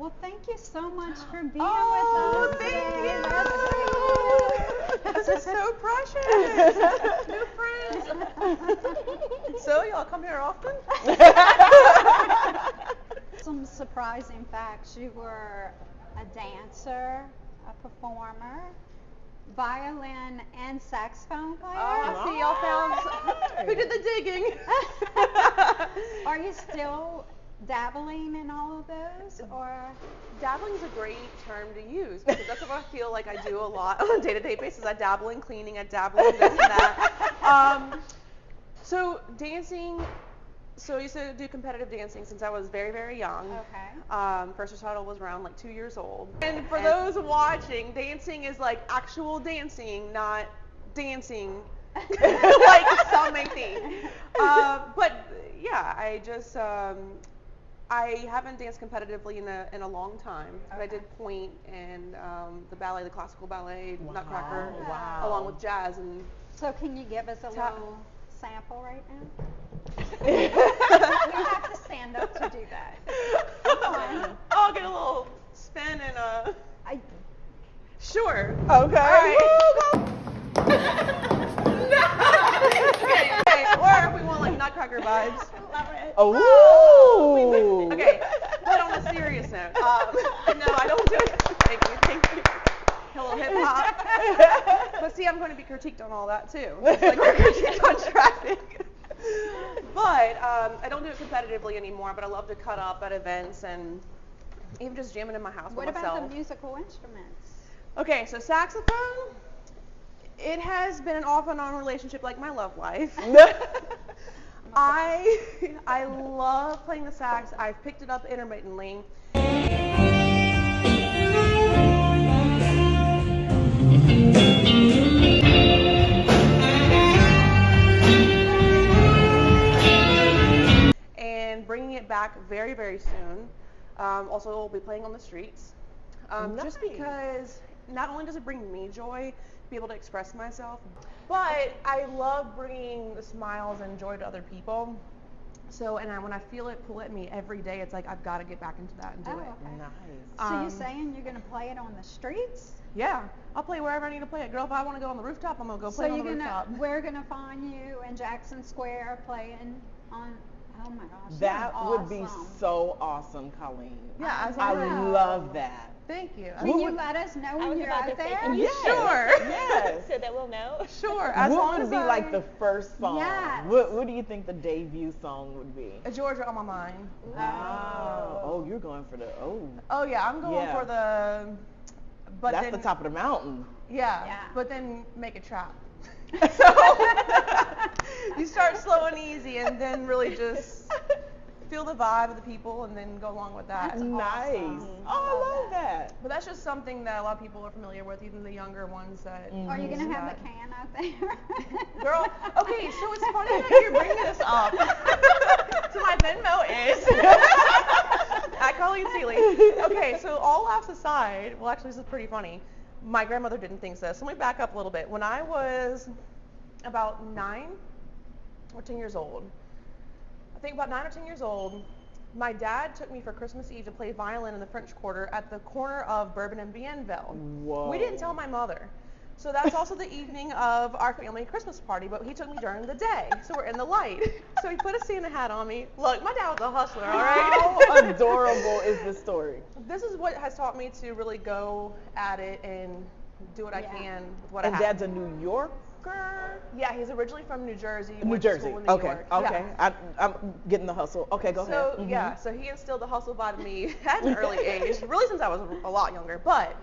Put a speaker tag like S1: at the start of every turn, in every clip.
S1: Well, thank you so much for being
S2: Oh,
S1: with us.
S2: thank
S1: today.
S2: you. This is so precious. New friends. So y'all come here often?
S1: Some surprising facts. You were a dancer, a performer, violin and saxophone player.
S2: Oh, see, y'all found who did the digging.
S1: Are you still dabbling in all of those, or?
S2: Dabbling is a great term to use because that's what I feel like I do a lot on a day-to-day basis. I dabble in cleaning, I dabble in this and that. So dancing, so I used to do competitive dancing since I was very, very young.
S1: Okay.
S2: First recital was around like 2 years old. And for those watching, dancing is like actual dancing, not dancing like some may think. But yeah, I just I haven't danced competitively in a long time. But I did point and the ballet, the classical ballet, Nutcracker, along with jazz. And
S1: So can you give us a little sample right now? You have to stand up to do that. Come on.
S2: I'll get a little spin and Sure.
S3: Okay.
S2: All right. Okay, or if we want like Nutcracker vibes.
S3: Oh.
S2: Okay, but on a serious note, no, I don't do it. Thank you. A little hip hop. But see, I'm going to be critiqued on all that too. Just like we're critiqued on traffic. But I don't do it competitively anymore. But I love to cut up at events and even just jamming in my house by myself.
S1: What about the musical instruments?
S2: Okay, so saxophone. It has been an off and on relationship like my love life. I love playing the sax. I've picked it up intermittently. And bringing it back very, very soon. Also, we'll be playing on the streets. Just because not only does it bring me joy, be able to express myself, but I love bringing the smiles and joy to other people. So, when I feel it pull at me every day, it's like I've got to get back into that and do it.
S1: Okay.
S3: Nice.
S1: So you're saying you're going to play it on the streets?
S2: Yeah, I'll play wherever I need to play it. Girl, if I want to go on the rooftop, I'm going to go play on the rooftop.
S1: We're going to find you in Jackson Square playing on, oh my gosh.
S3: That
S1: that's
S3: would be
S1: awesome.
S3: so awesome, Colleen.
S2: Yeah,
S3: I love that.
S2: Thank you.
S1: Can you let us know when you're out there?
S3: Yes.
S2: Sure.
S3: Yes.
S4: So that we'll know.
S2: Sure. As
S3: What
S2: long
S3: would
S2: as
S3: be like the first song?
S1: Yes.
S3: What do you think the debut song would be?
S2: Georgia on my mind.
S3: Oh, you're going for the
S2: Oh yeah, I'm going for the. But
S3: that's
S2: then,
S3: the top of the mountain.
S2: Yeah. But then make it trap. So you start slow and easy, and then really just feel the vibe of the people, and then go along with that.
S3: That's nice.
S1: awesome.
S3: Oh, I love that.
S2: But that's just something that a lot of people are familiar with, even the younger ones that.
S1: Are you going to have the can out there?
S2: Girl, okay, so it's funny that you're bringing this up. So my Venmo is at Colleen Seeley. Okay, so all laughs aside, well actually this is pretty funny. My grandmother didn't think so. So let me back up a little bit. When I was about 9 or 10 years old, I think about 9 or 10 years old, my dad took me for Christmas Eve to play violin in the French Quarter at the corner of Bourbon and Bienville.
S3: Whoa.
S2: We didn't tell my mother. So that's also the evening of our family Christmas party, but he took me during the day. So we're in the light. So he put a Santa hat on me. Look, my dad was a hustler, all right?
S3: How adorable is this story?
S2: This is what has taught me to really go at it and do what I can with what I
S3: And
S2: have.
S3: Dad's a New Yorker?
S2: Yeah, he's originally from New Jersey.
S3: New
S2: went to
S3: Jersey.
S2: school in New
S3: Okay.
S2: York.
S3: Okay.
S2: Yeah.
S3: I'm getting the hustle. Okay, go
S2: So
S3: ahead.
S2: yeah, so he instilled the hustle vibe in me at an early age, really since I was a lot younger. But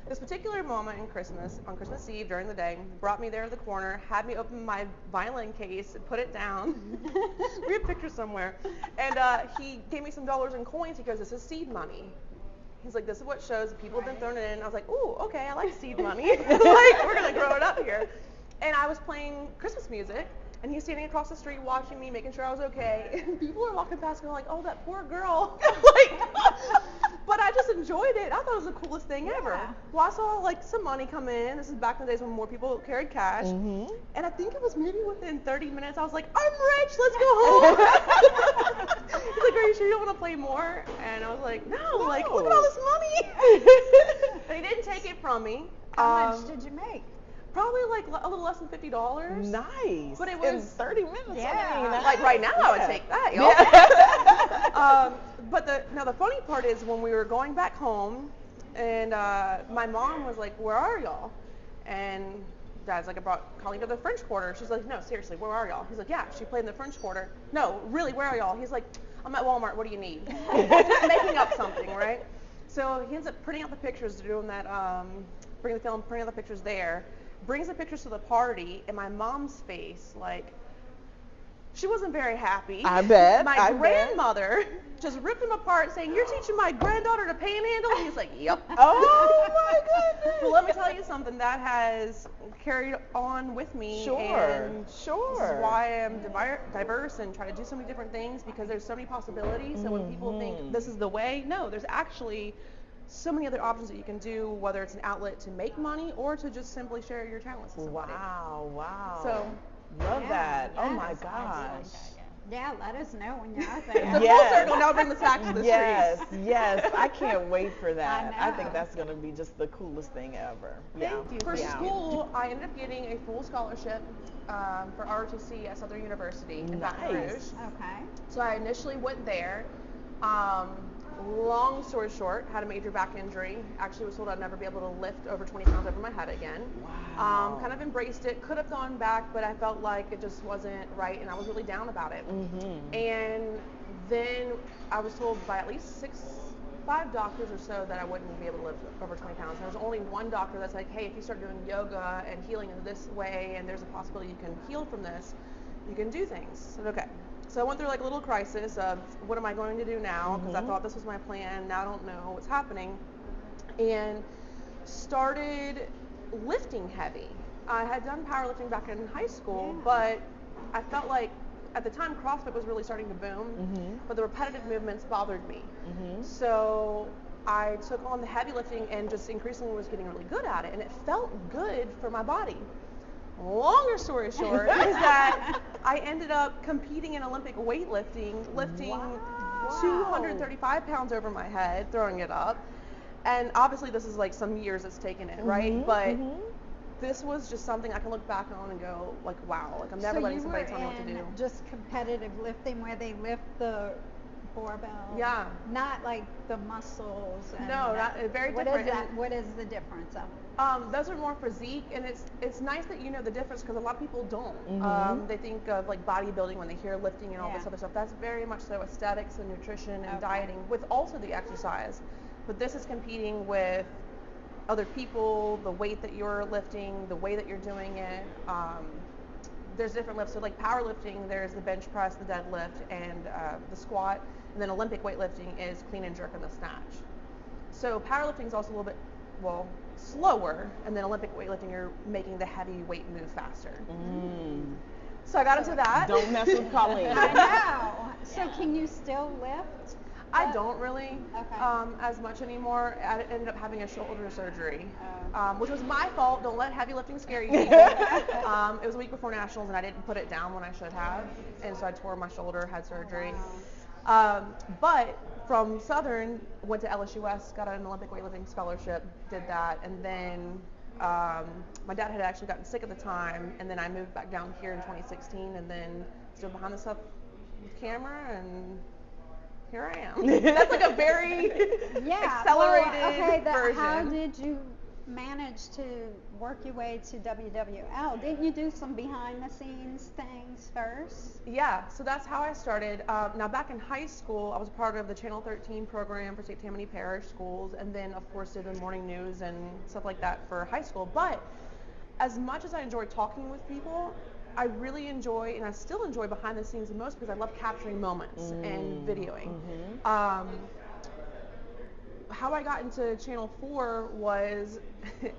S2: this particular moment in Christmas, on Christmas Eve during the day, brought me there to the corner, had me open my violin case, put it down. We have pictures somewhere. And he gave me some dollars and coins. He goes, "This is seed money." He's like, "This is what shows that people have been throwing it in." I was like, "Ooh, okay, I like seed money. Like, we're gonna grow it up here." And I was playing Christmas music, and he's standing across the street watching me, making sure I was okay. And people are walking past going like, "Oh, that poor girl." Like, but I just enjoyed it. I thought it was the coolest thing ever.
S1: Yeah.
S2: Well, I saw like some money come in. This is back in the days when more people carried cash.
S3: Mhm.
S2: And I think it was maybe within 30 minutes, I was like, I'm rich, let's go home. He's like, are you sure you don't want to play more? And I was like, no, like, look at all this money. They didn't take it from me.
S1: How much did you make?
S2: Probably like a little less than $50.
S3: Nice.
S2: But it
S3: in
S2: was
S3: 30 minutes.
S1: Yeah.
S3: I mean,
S2: like right now, I would
S3: yeah.
S2: take that, y'all.
S3: Yeah.
S2: But the funny part is when we were going back home, and my mom was like, "Where are y'all?" And Dad's like, "I brought Colleen to the French Quarter." She's like, "No, seriously, where are y'all?" He's like, "Yeah, she played in the French Quarter." "No, really, where are y'all?" He's like, "I'm at Walmart. What do you need?" Just making up something, right? So he ends up printing out the pictures, doing that, bringing the film, printing out the pictures there, brings the pictures to the party, and my mom's face, like, she wasn't very happy.
S3: I bet.
S2: My
S3: I bet.
S2: grandmother just ripped him apart, saying, "You're teaching my granddaughter to panhandle?" And he's like, "Yep."
S3: Oh my goodness.
S2: Well, let me tell you something that has carried on with me.
S3: Sure,
S2: And
S3: sure.
S2: This is why I'm diverse and try to do so many different things, because there's so many possibilities. So when people think this is the way, no, there's actually so many other options that you can do, whether it's an outlet to make money or to just simply share your talents with somebody.
S3: Wow.
S2: So
S3: love that. Oh my
S1: yes, I
S3: gosh.
S1: Yeah, let us know when you're out there.
S2: the
S3: Yes.
S2: full circle, now bring the sax to the
S3: Yes,
S2: streets.
S3: yes. I can't wait for that.
S1: I
S3: I think
S1: know.
S3: that's going to be just the coolest thing ever.
S2: Thank you. For
S3: Yeah.
S2: school, I ended up getting a full scholarship for ROTC at Southern University in Baton
S3: Nice.
S2: Rouge.
S1: Okay.
S2: So I initially went there. Long story short, had a major back injury. Actually was told I'd never be able to lift over 20 pounds over my head again.
S3: Wow.
S2: Kind of embraced it. Could have gone back, but I felt like it just wasn't right, and I was really down about it.
S3: Mm-hmm.
S2: And then I was told by at least 5 doctors or so that I wouldn't be able to lift over 20 pounds. There was only one doctor that's like, hey, if you start doing yoga and healing in this way, and there's a possibility you can heal from this, you can do things. I said, okay. So I went through like a little crisis of what am I going to do now? Because I thought this was my plan. Now I don't know what's happening. And started lifting heavy. I had done powerlifting back in high school, but I felt like at the time CrossFit was really starting to boom, but the repetitive movements bothered me. So I took on the heavy lifting and just increasingly was getting really good at it, and it felt good for my body. Longer story short is that I ended up competing in Olympic weightlifting, lifting 235 pounds over my head, throwing it up. And obviously this is like some years it's taken it, right? But this was just something I can look back on and go like, wow, like I'm never letting somebody tell me what to do.
S1: Just competitive lifting where they lift the barbell.
S2: Yeah.
S1: Not like the muscles. And
S2: No, not very
S1: what
S2: different.
S1: Is that? What is the difference of it?
S2: Those are more physique, and it's nice that you know the difference because a lot of people don't. They think of like bodybuilding when they hear lifting and all this other stuff. That's very much so aesthetics and nutrition and dieting with also the exercise. But this is competing with other people, the weight that you're lifting, the way that you're doing it. There's different lifts. So like powerlifting, there's the bench press, the deadlift, and the squat. And then Olympic weightlifting is clean and jerk and the snatch. So powerlifting is also a little bit, slower. And then Olympic weightlifting, you're making the heavy weight move faster. So I got into that.
S3: Don't mess with Colleen.
S1: I know. So can you still lift?
S2: I don't really
S1: Okay.
S2: as much anymore. I ended up having a shoulder surgery, which was my fault. Don't let heavy lifting scare you people. It was a week before nationals, and I didn't put it down when I should have, and so I tore my shoulder, had surgery. But from Southern, went to LSUS, got an Olympic weightlifting scholarship, did that, and then my dad had actually gotten sick at the time, and then I moved back down here in 2016, and then stood behind the stuff with camera, and here I am. That's like a very accelerated version.
S1: How did you manage to work your way to WWL? Didn't you do some behind the scenes things first?
S2: Yeah, so that's how I started. Now back in high school, I was part of the Channel 13 program for St. Tammany Parish schools, and then of course did the morning news and stuff like that for high school. But as much as I enjoy talking with people, I really enjoy, and I still enjoy behind the scenes the most because I love capturing moments and videoing. How I got into Channel 4 was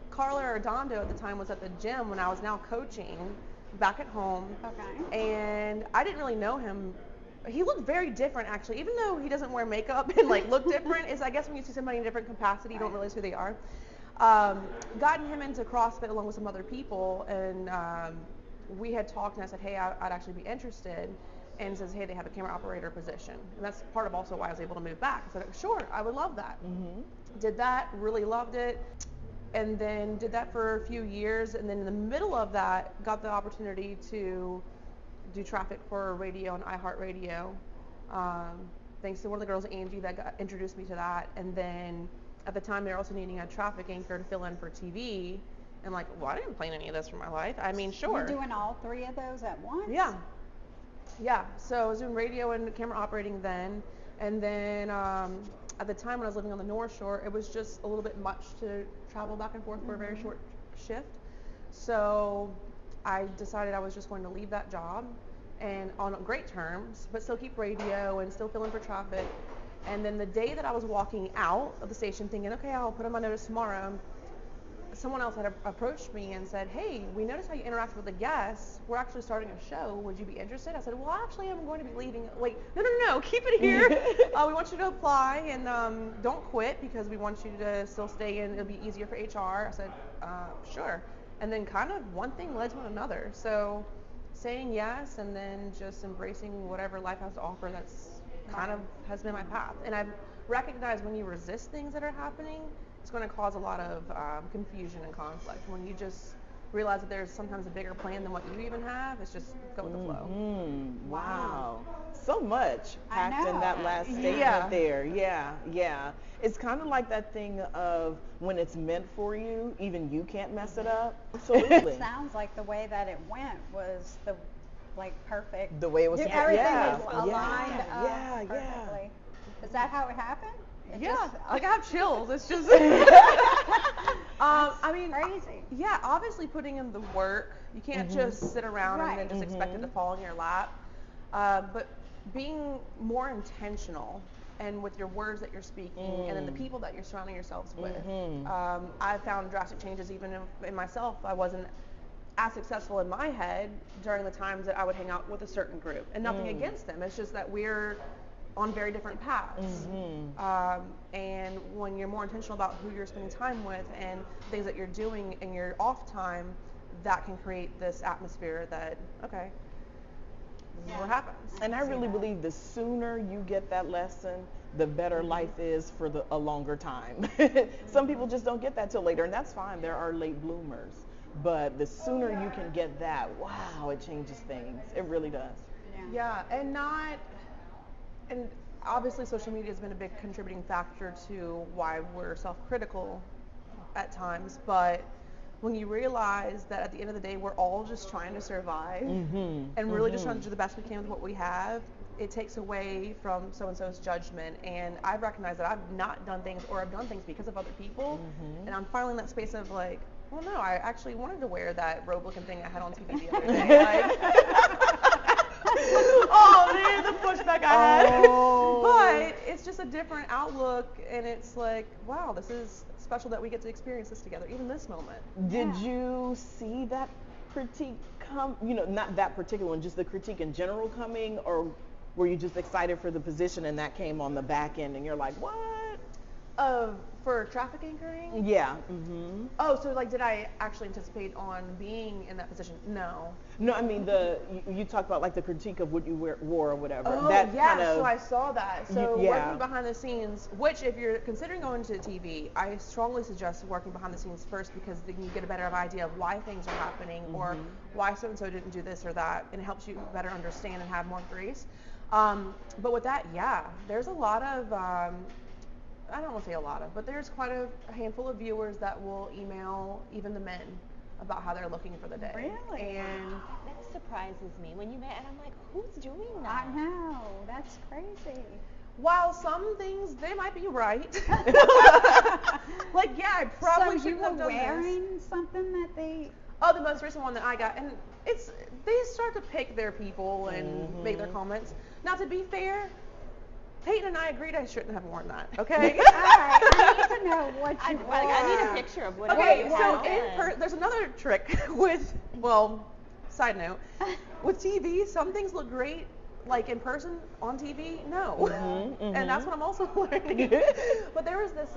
S2: Carla Arredondo at the time was at the gym when I was now coaching back at home.
S1: Okay.
S2: And I didn't really know he looked very different actually, even though he doesn't wear makeup and like look different. Is I guess when you see somebody in a different capacity, you don't realize who they are. Gotten him into CrossFit along with some other people, and we had talked, and I said, hey, I'd actually be interested. And says, hey, they have a camera operator position. And that's part of also why I was able to move back. I said, sure, I would love that. Did that, really loved it. And then did that for a few years. And then in the middle of that, got the opportunity to do traffic for radio and iHeartRadio. Thanks to one of the girls, Angie, that introduced me to that. And then at the time, they were also needing a traffic anchor to fill in for TV. And like, well, I didn't plan any of this for my life. I mean, sure.
S1: You're doing all three of those at once?
S2: Yeah, so I was doing radio and camera operating then, and then at the time when I was living on the North Shore, it was just a little bit much to travel back and forth for a very short shift. So I decided I was just going to leave that job, and on great terms, but still keep radio and still fill in for traffic. And then the day that I was walking out of the station thinking, okay, I'll put in my notice tomorrow, someone else had approached me and said, hey, we noticed how you interact with the guests. We're actually starting a show. Would you be interested? I said, well, actually, I'm going to be leaving. Wait, no, keep it here. We want you to apply, and don't quit, because we want you to still stay in. It'll be easier for HR. I said, sure. And then kind of one thing led to another. So saying yes, and then just embracing whatever life has to offer, that's kind of has been my path. And I've recognized when you resist things that are happening, it's going to cause a lot of confusion and conflict. When you just realize that there's sometimes a bigger plan than what you even have, it's just go with the flow.
S3: Wow. So much packed in that last statement there. Yeah. It's kind of like that thing of when it's meant for you, even you can't mess it up. Absolutely.
S1: It sounds like the way that it went was the perfect.
S3: The way it was supposed to be.
S1: Everything was aligned
S3: Yeah.
S1: perfectly. Is that how it happened?
S2: Like I have chills. It's just I mean,
S1: crazy.
S2: Yeah, obviously putting in the work. You can't just sit around and then just expect it to fall in your lap. But being more intentional and with your words that you're speaking, and then the people that you're surrounding yourselves with. I found drastic changes even in myself. I wasn't as successful in my head during the times that I would hang out with a certain group, and nothing against them. It's just that we're on very different paths. And when you're more intentional about who you're spending time with and things that you're doing in your off time, that can create this atmosphere that, okay, this is what happens.
S3: And I really believe the sooner you get that lesson, the better life is for a longer time. Some people just don't get that till later, and that's fine. There are late bloomers. But the sooner you can get that, wow, it changes things. It really does.
S2: Yeah, and obviously social media has been a big contributing factor to why we're self-critical at times, but when you realize that at the end of the day we're all just trying to survive and really just trying to do the best we can with what we have, it takes away from so-and-so's judgment. And I've recognized that I've not done things, or I've done things because of other people, and I'm finally in that space of like, well, no, I actually wanted to wear that robe-looking thing I had on TV the other day. Oh man, the pushback I had. But it's just a different outlook, and it's like, wow, this is special that we get to experience this together, even this moment.
S3: Did you see that critique come, not that particular one, just the critique in general coming, or were you just excited for the position and that came on the back end and you're like, what?
S2: For traffic anchoring?
S3: Yeah.
S2: Oh, so like, did I actually anticipate on being in that position? No.
S3: No, I mean you talked about like the critique of what you wore or whatever.
S2: Oh,
S3: that
S2: yeah.
S3: Kind of,
S2: so I saw that. So working behind the scenes, which if you're considering going to TV, I strongly suggest working behind the scenes first, because then you get a better idea of why things are happening or why so and so didn't do this or that, and it helps you better understand and have more grace. But with that, there's a lot of. I don't want to say a lot of, but there's quite a handful of viewers that will email even the men about how they're looking for the day.
S1: Really?
S2: And
S4: that surprises me. When you met, and I'm like, who's doing that?
S1: I know, that's crazy.
S2: while some things, they might be right. Like, yeah, I probably shouldn't have done this.
S1: So you were wearing something that they...
S2: Oh, the most recent one that I got, and they start to pick their people and make their comments. Now, to be fair, Peyton and I agreed I shouldn't have worn that, okay?
S1: All right, I need to know what you wore.
S4: I need a picture of what
S2: Okay,
S4: it
S2: so
S4: was.
S2: there's another trick with, well, side note, with TV, some things look great like in person on TV, no.
S3: Mhm,
S2: And that's
S3: mhm.
S2: what I'm also learning. But there was this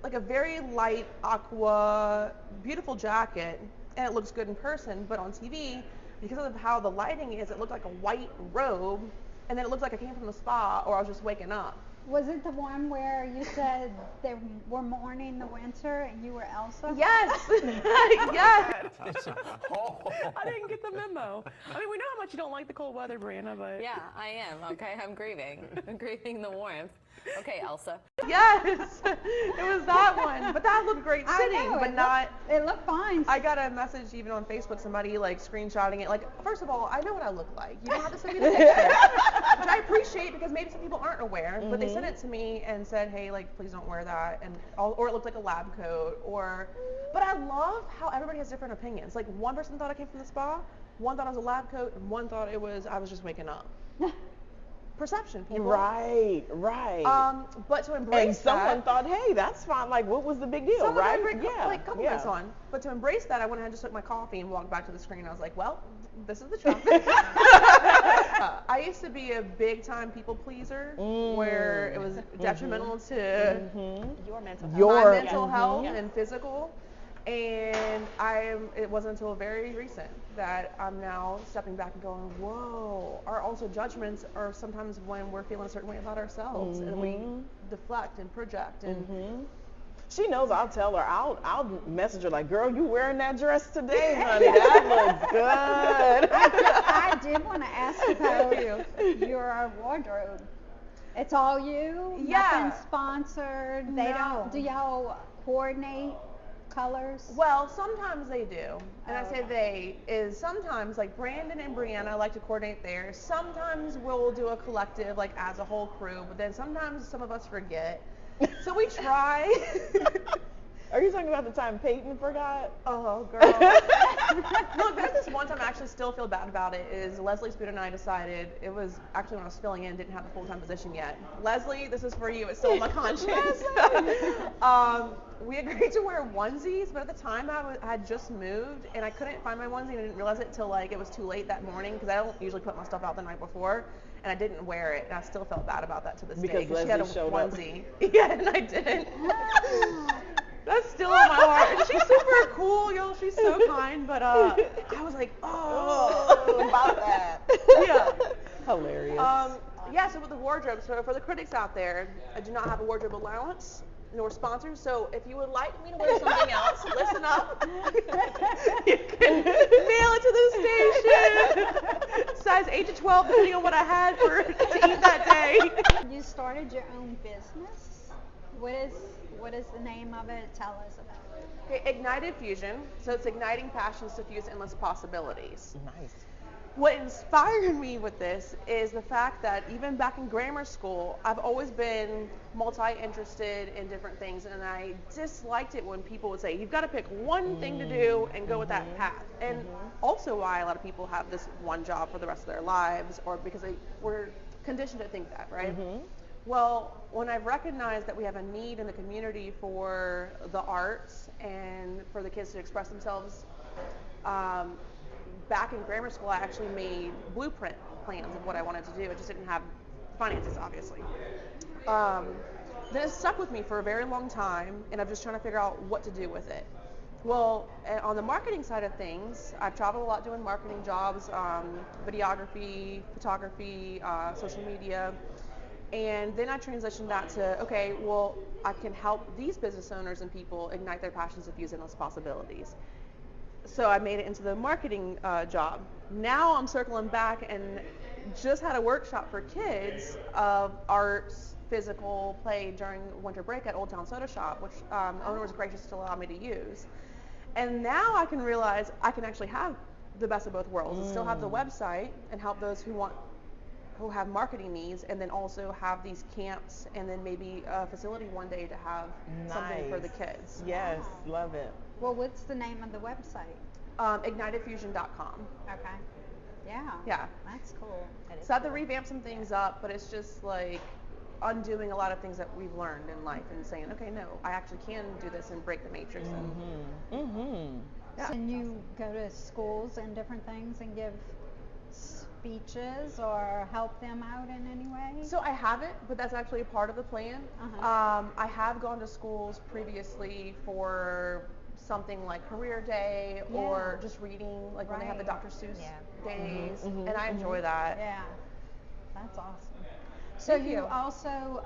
S2: like a very light aqua, beautiful jacket, and it looks good in person, but on TV, because of how the lighting is, it looked like a white robe, and then it looked like I came from the spa or I was just waking up.
S1: Was it the one where you said they were mourning the winter and you were Elsa?
S2: Yes, yes. I didn't get the memo. I mean, we know how much you don't like the cold weather, Brianna, but
S5: Yeah, I am. Okay, I'm grieving. I'm grieving the warmth. Okay, Elsa.
S2: yes, it was that one. But that looked great
S1: I
S2: sitting,
S1: know,
S2: but not.
S1: It looked fine.
S2: I got a message even on Facebook, somebody like screenshotting it. Like, first of all, I know what I look like. You don't have to send me the picture, which I appreciate because maybe some people aren't aware. But they sent it to me and said, hey, like, please don't wear that, and or it looked like a lab coat, or. But I love how everybody has different opinions. Like, one person thought I came from the spa, one thought it was a lab coat, and one thought I was just waking up. Perception, people.
S3: Right, right.
S2: But to embrace
S3: And someone
S2: that,
S3: thought, hey, that's fine. Like, what was the big deal,
S2: someone
S3: right?
S2: had a great
S3: Yeah,
S2: couple
S3: yeah.
S2: minutes on. But to embrace that, I went ahead and just took my coffee and walked back to the screen. I was like, well, this is the traffic. I used to be a big time people pleaser, where it was detrimental to
S5: Your mental health.
S3: Your-
S2: my mental health
S5: Yeah.
S2: and physical. And it wasn't until very recent that I'm now stepping back and going, whoa. Our also judgments are sometimes when we're feeling a certain way about ourselves, and we deflect and project and.
S3: She knows I'll tell her. I'll message her like, girl, you wearing that dress today, honey? That looks good.
S1: I did want to ask about your wardrobe. It's all you?
S2: Yeah.
S1: Nothing sponsored? They
S2: No.
S1: don't, do y'all coordinate colors?
S2: Well, sometimes they do. And I
S1: Oh,
S2: say they is sometimes like Brandon and Brianna like to coordinate theirs. Sometimes we'll do a collective like as a whole crew, but then sometimes some of us forget. So we try.
S3: Are you talking about the time Peyton forgot?
S2: Oh, girl. Look, there's this one time I actually still feel bad about it, is Leslie Spoon and I decided, it was actually when I was filling in, didn't have the full-time position yet. Leslie, this is for you, it's still on my conscience. We agreed to wear onesies, but at the time I had just moved and I couldn't find my onesie, and I didn't realize it till like it was too late that morning, because I don't usually put my stuff out the night before, and I didn't wear it, and I still felt bad about that to this day,
S3: Because
S2: she had a
S3: Leslie showed up.
S2: onesie. Yeah, and I didn't. That's still in my heart. And she's super cool, yo. She's so kind. But I was like, oh,
S3: about that.
S2: Yeah.
S3: Hilarious.
S2: Yeah. So with the wardrobe, so for the critics out there, I do not have a wardrobe allowance nor sponsors. So if you would like me to wear something else, listen up. You can mail it to the station. Size 8 to 12, depending on what I had to eat that day.
S1: You started your own business. What is the name of it? Tell us about it.
S2: Okay, Ignited Fusion. So it's igniting passions to fuse endless possibilities.
S3: Nice.
S2: What inspired me with this is the fact that even back in grammar school, I've always been multi-interested in different things, and I disliked it when people would say, you've got to pick one thing to do and go with that path. And also why a lot of people have this one job for the rest of their lives, or because they were conditioned to think that, right? Well, when I've recognized that we have a need in the community for the arts and for the kids to express themselves, back in grammar school, I actually made blueprint plans of what I wanted to do. I just didn't have finances, obviously. Then it stuck with me for a very long time, and I'm just trying to figure out what to do with it. Well, on the marketing side of things, I've traveled a lot doing marketing jobs, videography, photography, social media. And then I transitioned that to, okay, well, I can help these business owners and people ignite their passions of fuse endless possibilities. So I made it into the marketing job. Now I'm circling back and just had a workshop for kids of arts, physical play during winter break at Old Town Soda Shop, which the owner was gracious to allow me to use. And now I can realize I can actually have the best of both worlds and still have the website and help those who have marketing needs, and then also have these camps, and then maybe a facility one day to have something for the kids.
S3: Yes, love it.
S1: Well, what's the name of the website?
S2: IgnitedFusion.com.
S1: Okay. Yeah.
S2: Yeah.
S1: That's cool.
S2: So I have to revamp some things up, but it's just like undoing a lot of things that we've learned in life and saying, okay, no, I actually can do this and break the matrix. Yeah.
S1: And you go to schools and different things and give beaches or help them out in any way?
S2: So I haven't, but that's actually a part of the plan.
S1: Uh-huh.
S2: I have gone to schools previously for something like Career Day or
S1: Yeah.
S2: just reading, like when they have the
S1: Right.
S2: Dr. Seuss
S4: Yeah.
S2: days, and I enjoy that.
S1: Yeah, that's awesome. So
S2: Thank
S1: you
S2: you.
S1: also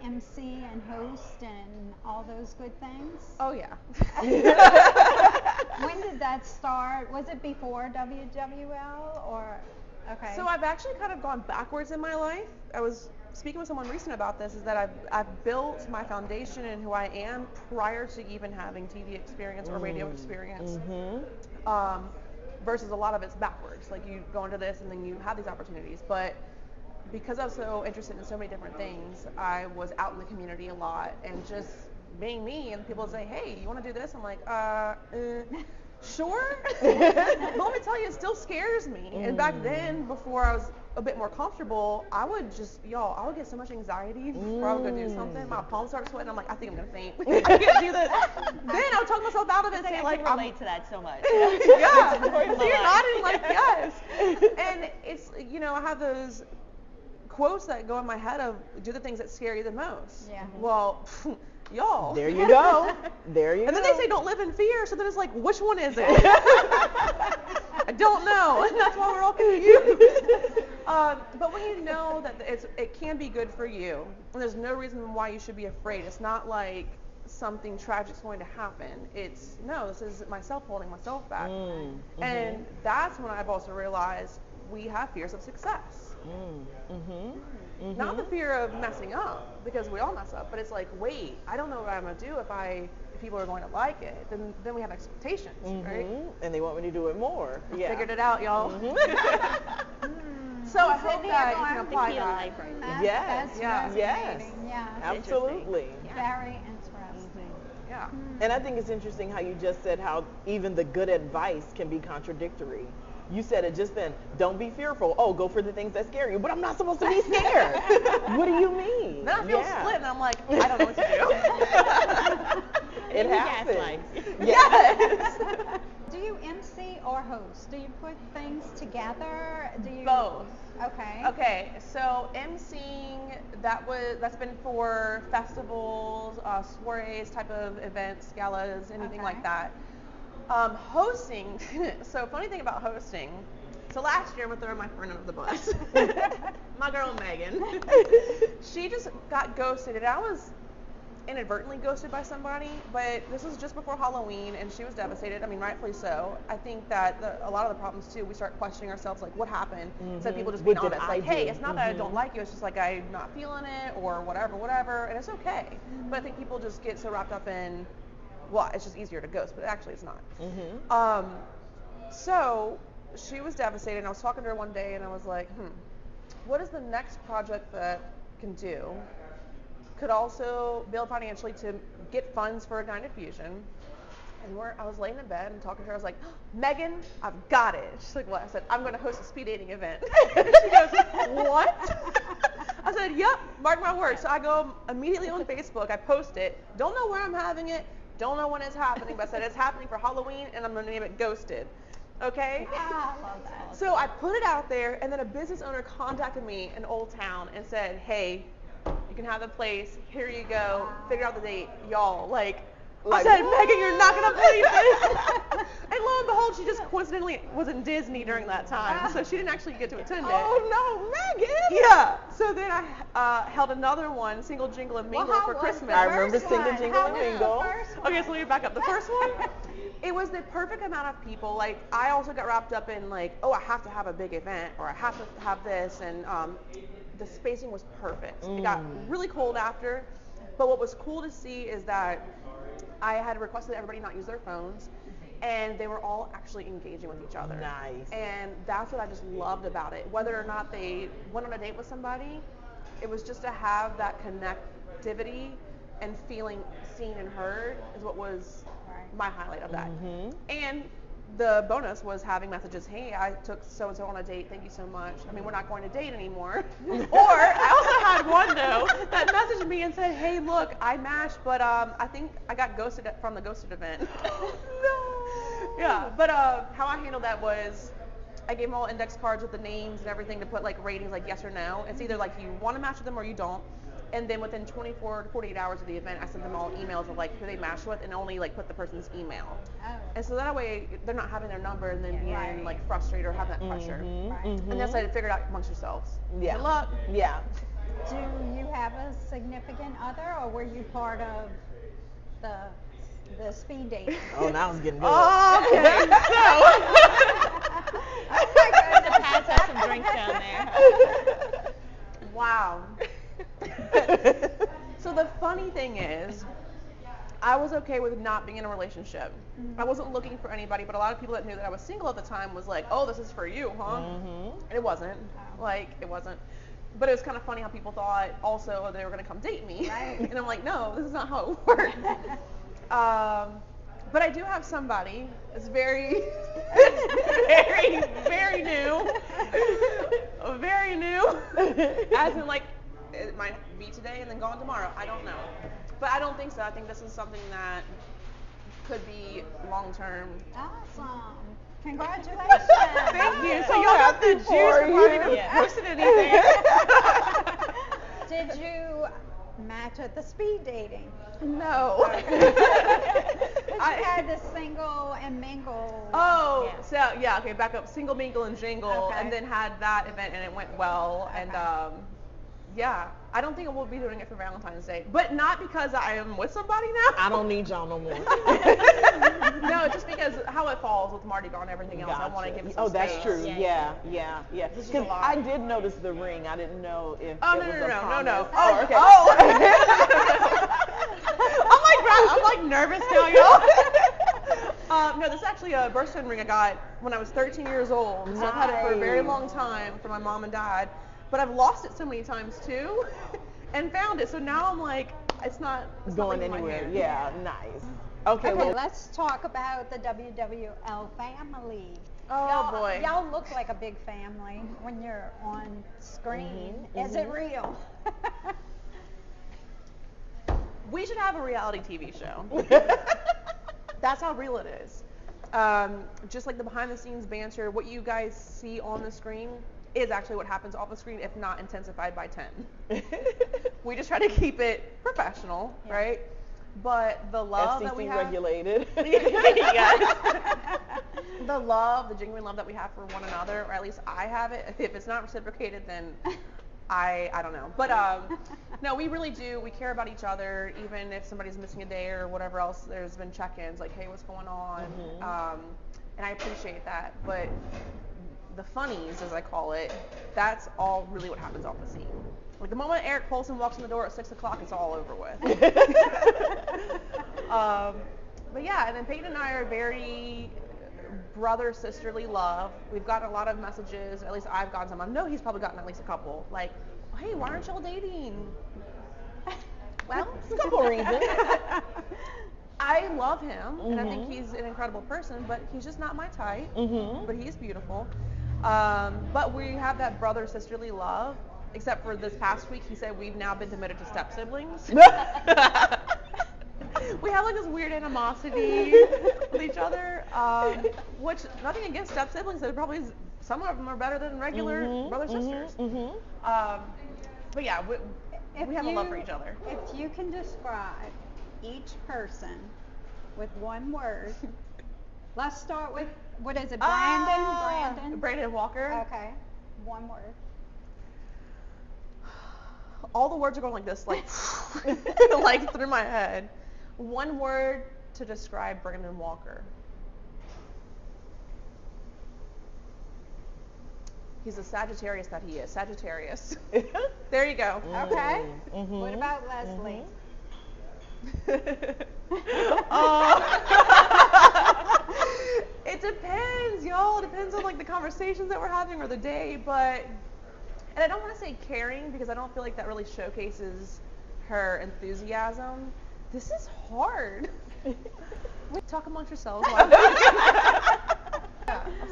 S1: MC and host and all those good things?
S2: Oh yeah.
S1: When did that start? Was it before WWL or? Okay.
S2: So I've actually kind of gone backwards in my life. I was speaking with someone recent about this, is that I've built my foundation and who I am prior to even having TV experience or radio experience. Versus a lot of it's backwards. Like you go into this and then you have these opportunities. But because I was so interested in so many different things, I was out in the community a lot and just being me, and people would say, hey, you want to do this? I'm like, sure. But let me tell you, it still scares me. And back then, before I was a bit more comfortable, I would get so much anxiety before I would go do something. My palms start sweating. I'm like, I think I'm going to faint. I can't do this. Then I would talk myself out of it and say,
S4: I can relate to that so much.
S2: yeah. So you're nodding like, yes. And it's, I have those quotes that go in my head of do the things that scare you the most.
S1: Yeah.
S2: Well, y'all.
S3: There you go. There you go.
S2: And then they say don't live in fear, so then it's like, which one is it? I don't know, and that's why we're all confused. But when you know that it can be good for you, and there's no reason why you should be afraid. It's not like something tragic's going to happen. It's, no, this is myself holding myself back. And that's when I've also realized we have fears of success. Not the fear of messing up, because we all mess up, but it's like, wait, I don't know what I'm going to do if people are going to like it. Then we have expectations, right?
S3: And they want me to do it more. Yeah.
S2: Figured it out, y'all. So I hope that you can apply that.
S3: Yes.
S1: That's
S3: Yes.
S1: fascinating. Yeah.
S3: Absolutely.
S1: Very interesting.
S2: Yeah.
S3: And I think it's interesting how you just said how even the good advice can be contradictory. You said it just then. Don't be fearful. Oh, go for the things that scare you. But I'm not supposed to be scared. What do you mean?
S2: Then I feel split, and I'm like, I don't know what to do.
S3: It happens.
S2: Yes.
S1: Do you MC or host? Do you put things together? Do you?
S2: Both.
S1: Okay.
S2: Okay, so emceeing, that's been for festivals, soirees type of events, galas, anything
S1: Okay.
S2: like that. Hosting, so funny thing about hosting, so last year I'm going to throw my friend under the bus, my girl Megan, she just got ghosted, and I was inadvertently ghosted by somebody, but this was just before Halloween, and she was devastated. I mean, rightfully so. I think that a lot of the problems too, we start questioning ourselves, like, what happened? Instead of people just being
S3: What did
S2: honest,
S3: I
S2: like, hey,
S3: do?
S2: it's not that I don't like you, it's just like I'm not feeling it, or whatever, and it's okay. But I think people just get so wrapped up in, well, it's just easier to ghost, but actually it's not. So she was devastated, and I was talking to her one day, and I was like, what is the next project that can do? Could also build financially to get funds for Ignited Fusion. And I was laying in bed and talking to her. I was like, Megan, I've got it. She's like, what? I said, I'm going to host a speed dating event. She goes, what? I said, yep, mark my words. So I go immediately on Facebook. I post it. Don't know where I'm having it. Don't know when it's happening. But I said, it's happening for Halloween, and I'm going to name it Ghosted. Okay?
S1: Ah, I love that.
S2: So I put it out there, and then a business owner contacted me in Old Town and said, hey, you can have the place. Here you go. Figure out the date. Y'all, I said, Megan, you're not going to believe this. And lo and behold, she just coincidentally was in Disney during that time, so she didn't actually get to attend it.
S3: Oh no, Megan!
S2: Yeah. So then I held another one, Single Jingle and Mingle,
S1: how
S2: for
S1: was
S2: Christmas.
S1: the
S3: I remember
S1: first
S3: Single
S1: one?
S3: Jingle
S1: How
S3: and
S1: was the
S3: Mingle.
S1: first one?
S2: Okay, so let me back up. The first one, it was the perfect amount of people. Like, I also got wrapped up in like, oh, I have to have a big event, or I have to have this, and the spacing was perfect. It got really cold after, but what was cool to see is that I had requested that everybody not use their phones, and they were all actually engaging with each other.
S3: Nice.
S2: And that's what I just loved about it. Whether or not they went on a date with somebody, it was just to have that connectivity and feeling seen and heard is what was my highlight of that. And the bonus was having messages, hey, I took so-and-so on a date, thank you so much. I mean, we're not going to date anymore. Or I also had one, though, that messaged me and said, hey, look, I matched, but I think I got ghosted from the Ghosted event.
S3: No.
S2: Yeah, but how I handled that was I gave them all index cards with the names and everything to put like ratings, like yes or no. It's either like you want to match with them or you don't. And then within 24 to 48 hours of the event, I sent them all emails of like who they matched with and only like put the person's email.
S1: Oh.
S2: And so that way they're not having their number and then being
S1: Right.
S2: like frustrated or having that pressure.
S1: Right.
S2: And that's how you figure it out amongst yourselves.
S3: Yeah.
S2: Good luck.
S3: Yeah.
S1: Do you have a significant other, or were you part of the speed dating?
S3: Oh, now it's getting good.
S2: Oh, okay.
S1: Oh my goodness.
S4: Pass us some drinks down there.
S2: Wow. So the funny thing is, I was okay with not being in a relationship. I wasn't looking for anybody, but a lot of people that knew that I was single at the time was like, oh, this is for you, huh? And it wasn't. Like, it wasn't. But it was kind of funny how people thought also they were going to come date me.
S1: Right.
S2: And I'm like, no, this is not how it works. But I do have somebody that's very, very new. Very new. As in, like, it might be today and then gone tomorrow. I don't know. But I don't think so. I think this is something that could be long term.
S1: Awesome. Congratulations.
S2: Thank you. So y'all got the juice before I even posted anything.
S1: Did you match at the speed dating?
S2: No.
S1: I had the single and mingle.
S2: Oh,
S4: Yeah.
S2: so yeah, okay, back up. Single, mingle, and jingle,
S1: Okay.
S2: and then had that event, and it went well.
S1: Okay.
S2: And yeah, I don't think I will be doing it for Valentine's Day, but not because I am with somebody now.
S3: I don't need y'all no more.
S2: No, just because how it falls with Mardi Gras and everything else. I want to give it some
S3: Oh, that's
S2: space.
S3: true.
S4: Yeah.
S3: Yeah.
S2: This is a
S3: Because
S2: lot.
S3: I did notice the ring. I didn't know if
S2: Oh,
S3: it
S2: no,
S3: was
S2: no,
S3: a
S2: no,
S3: promise.
S2: no.
S3: Oh, okay.
S2: I'm like nervous now, y'all. No, this is actually a birthstone ring I got when I was 13 years old. So I've had it for a very long time from my mom and dad. But I've lost it so many times too, and found it. So now I'm like, it's not
S3: Going
S2: leaving my
S3: anywhere.
S2: hand.
S3: Yeah, nice. Okay,
S1: Okay,
S3: well,
S1: let's talk about the WWL family.
S2: Oh, boy.
S1: Y'all look like a big family when you're on screen. Is it real?
S2: We should have a reality TV show. That's how real it is. Just like the behind the scenes banter, what you guys see on the screen is actually what happens off the screen, if not intensified by 10. We just try to keep it professional, right? But the love that we
S3: FCC
S2: have,
S3: regulated.
S2: yes. The love, the genuine love that we have for one another, or at least I have it. If it's not reciprocated, then I don't know. But no, we really do. We care about each other, even if somebody's missing a day or whatever else. There's been check-ins like, hey, what's going on? And I appreciate that. But the funnies, as I call it, that's all really what happens off the scene. Like the moment Eric Polson walks in the door at 6 o'clock, it's all over with. But yeah, and then Peyton and I are very brother sisterly love. We've gotten a lot of messages, at least I've gotten some. I know he's probably gotten at least a couple. Like, hey, why aren't y'all dating? Well,
S3: A couple reasons.
S2: I love him, and I think he's an incredible person, but he's just not my type. But he's beautiful. But we have that brother sisterly love, except for this past week, he said we've now been demoted to step siblings. We have like this weird animosity with each other, which nothing against step siblings. They're probably some of them are better than regular brother sisters. But yeah, we have a love for each other.
S1: If you can describe each person with one word, let's start with, what is it, Brandon?
S2: Brandon Walker.
S1: Okay, one word.
S2: All the words are going like this, like like through my head. One word to describe Brandon Walker. He's a Sagittarius that he is. Sagittarius. There you go.
S1: Okay. What about Leslie?
S2: It depends, y'all. It depends on like the conversations that we're having or the day, but and I don't want to say caring because I don't feel like that really showcases her enthusiasm. This is hard. Talk amongst yourselves. I'll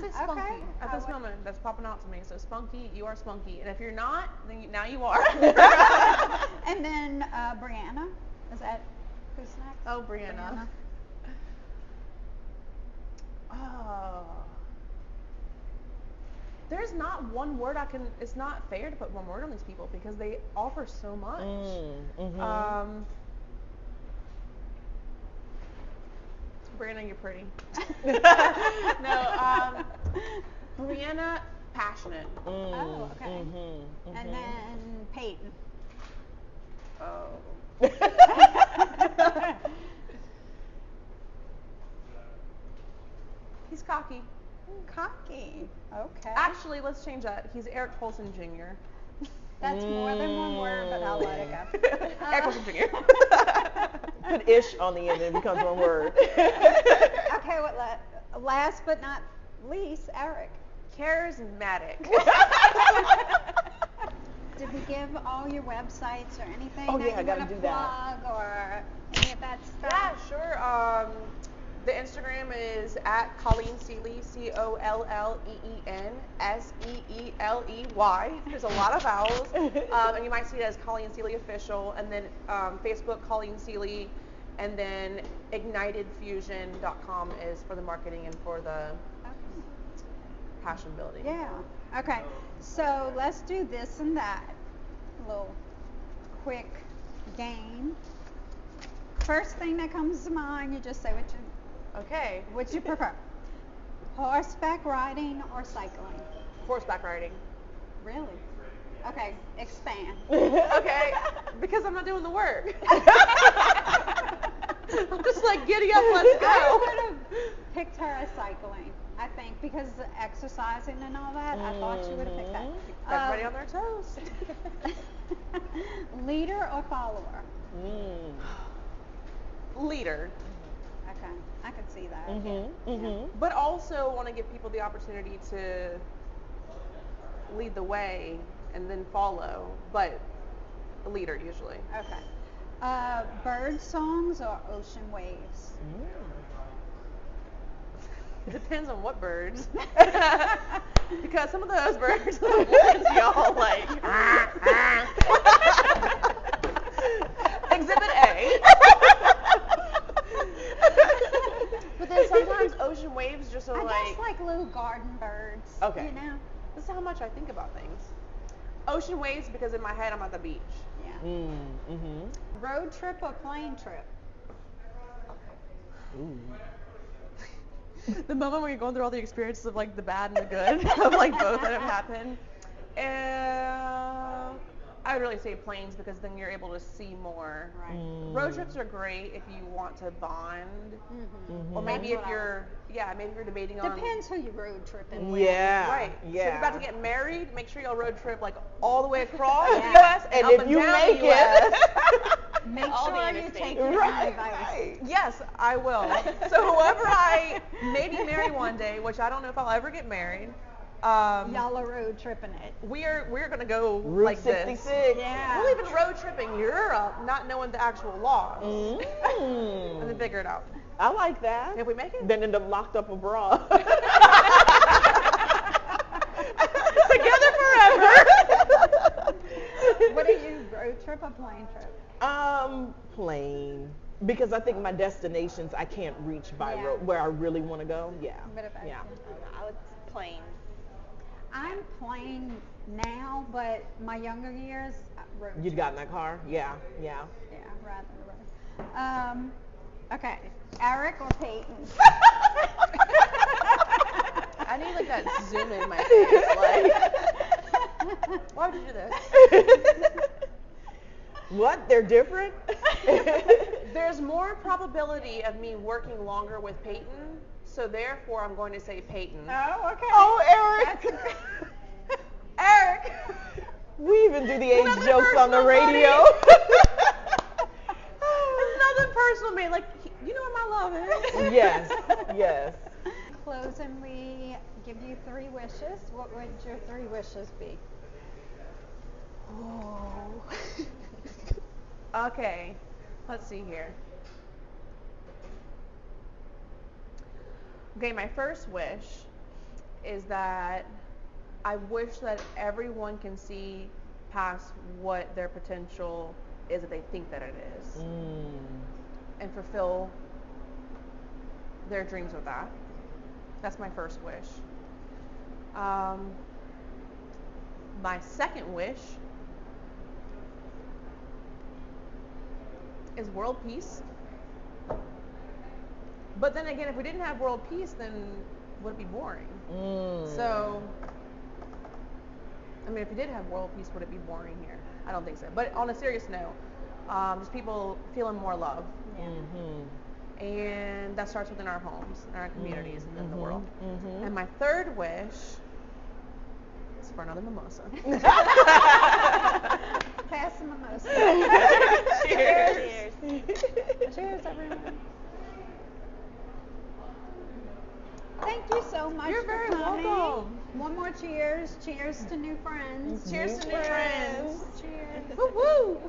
S2: say spunky
S1: Okay.
S2: at this moment. That's popping out to me. So spunky, you are spunky, and if you're not, then now you are.
S1: And then Brianna. Is that who's next?
S2: Oh, Brianna. Oh. There's not one word it's not fair to put one word on these people because they offer so much. Brianna, you're pretty. No, Brianna, passionate.
S1: Oh, okay. And then Peyton.
S2: Oh. He's cocky.
S1: Cocky. Okay.
S2: Actually, let's change that. He's Eric Colson Jr.
S1: That's more than one word, but I'll let it go.
S2: Eric Colson Jr.
S3: Put ish on the end and it becomes one word.
S1: Okay, last but not least, Eric.
S2: Charismatic.
S1: Did we give all your websites or anything
S3: Oh,
S1: that
S3: yeah, I
S1: you
S3: gotta
S1: want to
S3: do
S1: plug
S3: that.
S1: or any of that stuff?
S2: Yeah, sure. The Instagram is at Colleen Seeley, COLLEENSEELEY. There's a lot of vowels. And you might see it as Colleen Seeley Official. And then Facebook, Colleen Seeley. And then ignitedfusion.com is for the marketing and for the passion building.
S1: Yeah. Okay. So let's do this and that. A little quick game. First thing that comes to mind, you just say
S2: Okay.
S1: what you prefer. Horseback riding or cycling?
S2: Horseback riding.
S1: Really? Okay, expand.
S2: Okay. Because I'm not doing the work. I'm just like, giddy up, let's
S1: I
S2: go.
S1: would have picked her as cycling, I think, because of exercising and all that. I thought she would have picked that.
S2: Everybody on their toes.
S1: Leader or follower?
S2: Leader.
S1: Okay, I could see that.
S2: But also want to give people the opportunity to lead the way and then follow, but a leader usually.
S1: Okay. Bird songs or ocean waves?
S2: It depends on what birds. Because some of those birds, the ones y'all like. Exhibit A. But then sometimes ocean waves just are
S1: I
S2: like.
S1: guess like little garden birds.
S3: Okay.
S1: You know?
S2: This is how much I think about things. Ocean waves because in my head I'm at the beach.
S1: Yeah. Road trip or plane trip?
S2: The moment when you're going through all the experiences of like the bad and the good of like both that have happened. I would really say planes because then you're able to see more.
S1: Right.
S2: Road trips are great if you want to bond, or maybe
S1: That's
S2: if you're debating on.
S1: Depends who you road tripping with.
S3: Yeah.
S2: Right. So if
S3: Yeah.
S2: you're about to get married, make sure y'all road trip like all the way across the
S1: Yeah.
S2: U.S.
S3: And
S2: up
S3: if
S2: and
S3: you
S2: down
S3: make
S2: the U.S.
S1: Make
S4: All the
S1: sure you
S4: interstates.
S1: take your
S3: Right,
S1: advice.
S3: right.
S2: Yes, I will. So whoever I maybe marry one day, which I don't know if I'll ever get married.
S1: Y'all are road tripping it.
S2: We're gonna go
S3: Route
S2: like
S3: 66.
S2: this.
S1: Yeah.
S2: We'll even road tripping Europe, not knowing the actual laws, and then figure it out.
S3: I like that.
S2: If we make it,
S3: Then end up locked up abroad.
S2: together forever.
S1: What are you, road trip or plane trip?
S3: Plane. Because I think my destinations I can't reach by
S1: Yeah.
S3: road where I really want to go. Yeah.
S1: Bit of both.
S3: Yeah.
S4: I would plane.
S1: I'm plane now, but my younger years, road
S3: You'd
S1: trip.
S3: got in that car? Yeah. Yeah.
S1: Yeah, rather than road. Okay, Eric or Peyton?
S2: I need like that zoom in my face. Like, why would you do this?
S3: What? They're different?
S2: There's more probability of me working longer with Peyton, so therefore I'm going to say Peyton.
S1: Oh, okay.
S3: Oh, Eric.
S2: Eric.
S3: We even do the age
S2: Another
S3: jokes on the
S2: personal
S3: radio.
S2: Another personal me, like you know where my love is.
S3: Yes. Yes.
S1: Closing, we give you 3 wishes. What would your 3 wishes be?
S2: Oh. Okay, let's see here. Okay, my first wish is that I wish that everyone can see past what their potential is that they think that it is, and fulfill their dreams with that. That's my first wish. My second wish is world peace. But then again, if we didn't have world peace, then would it be boring? So, I mean, if we did have world peace, would it be boring here? I don't think so. But on a serious note, just people feeling more love. And that starts within our homes, in our communities, and in the world. And my third wish is for another mimosa.
S1: Pass the mimosa.
S2: Cheers.
S1: Cheers, everyone. Thank you so much
S2: You're
S1: for
S2: very
S1: coming.
S2: welcome.
S1: One more cheers. Cheers to new friends.
S2: Cheers to new friends.
S1: Cheers.
S2: Woo woo.